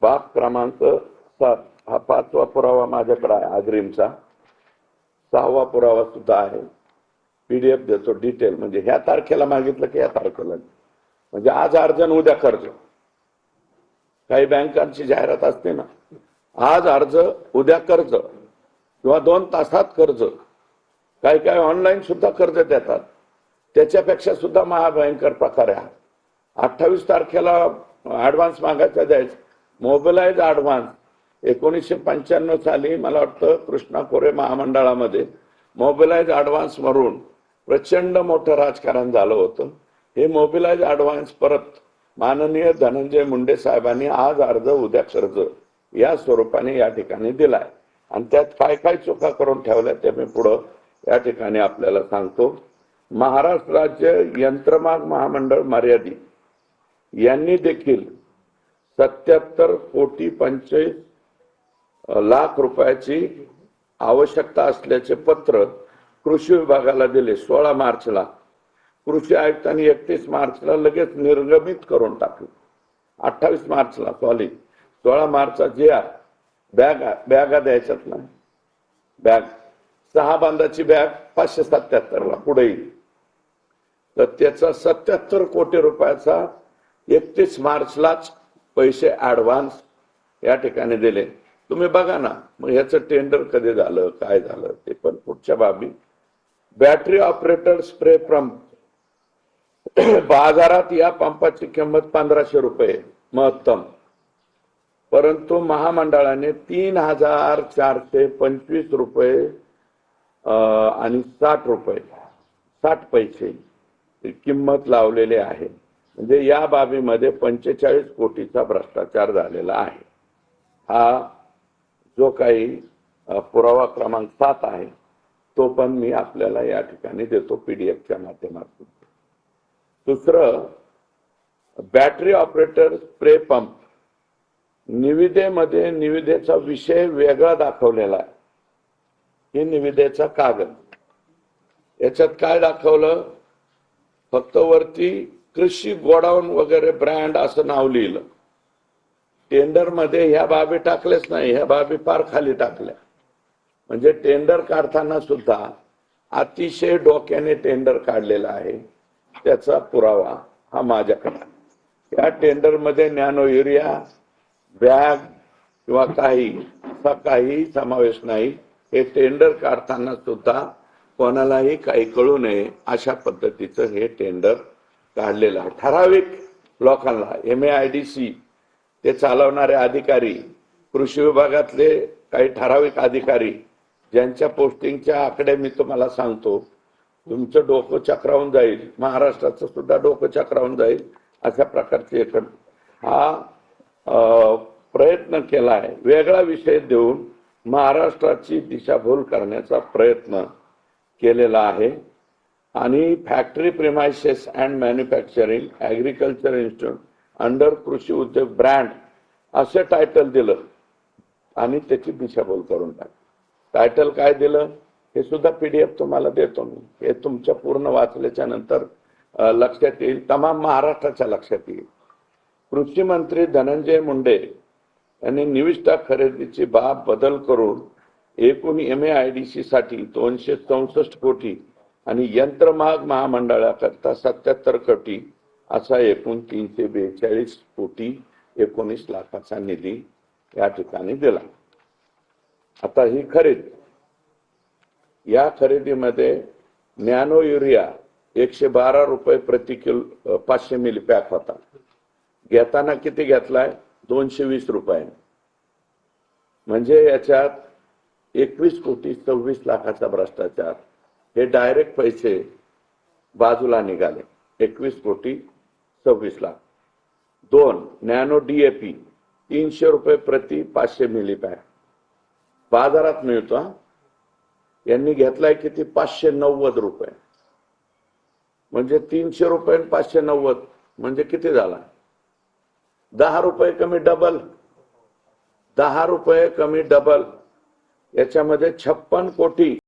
बाब क्रमांक 7 हा 5वा पुरावा माझ्याकडे आहे अग्रिमचा, 6वा पुरावा सुद्धा आहे. पीडीएफ देतो डिटेल, म्हणजे ह्या तारखेला मागितलं की ह्या तारखेला, म्हणजे आज अर्ज आणि उद्या कर्ज. काही बँकांची जाहिरात असते ना, आज अर्ज उद्या कर्ज किंवा 2 तासात कर्ज. काही काही ऑनलाईन सुद्धा कर्ज देतात, त्याच्यापेक्षा सुद्धा महाभयंकर प्रकार आहे. 28 तारखेला ऍडव्हान्स मागायचा द्यायचं, मोबिलाइज ऍडव्हान्स. 1995 साली मला वाटतं कृष्णा कोरे महामंडळामध्ये मोबिलाइज ऍडव्हान्स वरून प्रचंड मोठं राजकारण झालं होतं. हे मोबिलाइज ऍडव्हान्स परत माननीय धनंजय मुंडे साहेबांनी आज अर्ज उद्या कर्ज या स्वरूपाने या ठिकाणी दिलाय. आणि त्यात काय काय चुका करून ठेवल्या ते मी पुढं या ठिकाणी आपल्याला सांगतो. महाराष्ट्र राज्य यंत्रमाग महामंडळ मर्यादित यांनी देखील 77 कोटी 25 लाख रुपयाची आवश्यकता असल्याचे पत्र कृषी विभागाला दिले 16 मार्चला. कृषी आयुक्तांनी 31 मार्चला लगेच निर्गमित करून टाकले. 28 मार्चला 16 मार्चचा जे बॅगा द्यायच्यात ना, बॅग 6 बांधाची बॅग 577 ला पुढे येईल. तर त्याचा 77 कोटी रुपयाचा 31 मार्चलाच पैसे ऍडव्हान्स या ठिकाणी दिले. तुम्ही बघा ना, मग ह्याचं टेंडर कधी झालं, काय झालं ते पण पुढच्या बाबी. बॅटरी ऑपरेटर स्प्रे पंप, बाजारात या पंपाची किंमत 1500 रुपये महत्तम, परंतु महामंडळाने 3425 रुपये आणि 60 पैसे किंमत लावलेले आहे. म्हणजे या बाबीमध्ये 45 कोटीचा भ्रष्टाचार झालेला आहे. हा जो काही पुरावा क्रमांक 7 आहे तो पण मी आपल्याला या ठिकाणी देतो पीडीएफच्या माध्यमातून. दुसरं, बॅटरी ऑपरेटर स्प्रे पंप निविदेमध्ये निविदेचा विषय वेगळा दाखवलेला आहे. हे निविदेचा कागद, याच्यात काय दाखवलं, फक्त वरती कृषी गोडाऊन वगैरे ब्रँड असं नाव लिहिलं. टेंडर मध्ये ह्या बाबी टाकल्याच नाही, ह्या बाबी पार खाली टाकल्या. म्हणजे टेंडर काढताना सुद्धा अतिशय डोक्याने टेंडर काढलेला आहे. त्याचा पुरावा हा माझ्याकडे. या टेंडर मध्ये नॅनो युरिया बॅग किंवा काही समावेश नाही. हे टेंडर काढताना सुद्धा कोणालाही काही कळू नये अशा पद्धतीचं हे टेंडर काढलेलं आहे. ठराविक लोकांना MAIDC ते चालवणारे अधिकारी, कृषी विभागातले काही ठराविक अधिकारी ज्यांच्या पोस्टिंगच्या आकडे मी तुम्हाला सांगतो, तुमचं डोकं चक्रावून जाईल, महाराष्ट्राचं सुद्धा डोकं चक्रावून जाईल अशा प्रकारचे हा प्रयत्न केला आहे. वेगळा विषय देऊन महाराष्ट्राची दिशाभूल करण्याचा प्रयत्न केलेला आहे. आणि factory premises and manufacturing agriculture institute under कृषी उद्योग ब्रँड असे टायटल दिलं आणि त्याची दिशाभूल करून टाकली. टायटल काय दिलं हे सुद्धा पीडीएफ तुम्हाला देतो मी. हे तुमच्या पूर्ण वाचल्याच्या नंतर लक्षात येईल, तमाम महाराष्ट्राच्या लक्षात येईल. कृषी मंत्री धनंजय मुंडे यांनी निविष्ठा खरेदीची बाब बदल करून एकूण MAIDC साठी 264 कोटी आणि यंत्रमाग महामंडळाकरता 77 कोटी असा एकूण 342 कोटी 19 लाखाचा निधी या ठिकाणी दिला. आता ही खरेदी, या खरेदीमध्ये नॅनो युरिया 112 रुपये प्रति किलो 500 मिली पॅक होता. घेताना किती घेतलाय, 220 रुपये. म्हणजे याच्यात 21 कोटी 26 लाखाचा भ्रष्टाचार. हे डायरेक्ट पैसे बाजूला निघाले, 21 कोटी 26 लाख. 2 नॅनो DAP 300 रुपये प्रति 500 मिली पॅक बाजारात मिळतो. यांनी घेतलाय किती, 590 रुपये. म्हणजे 300 रुपये 590 म्हणजे किती झाला, 10 रुपये कमी डबल. 10 रुपये कमी डबल. याच्यामध्ये 56 कोटी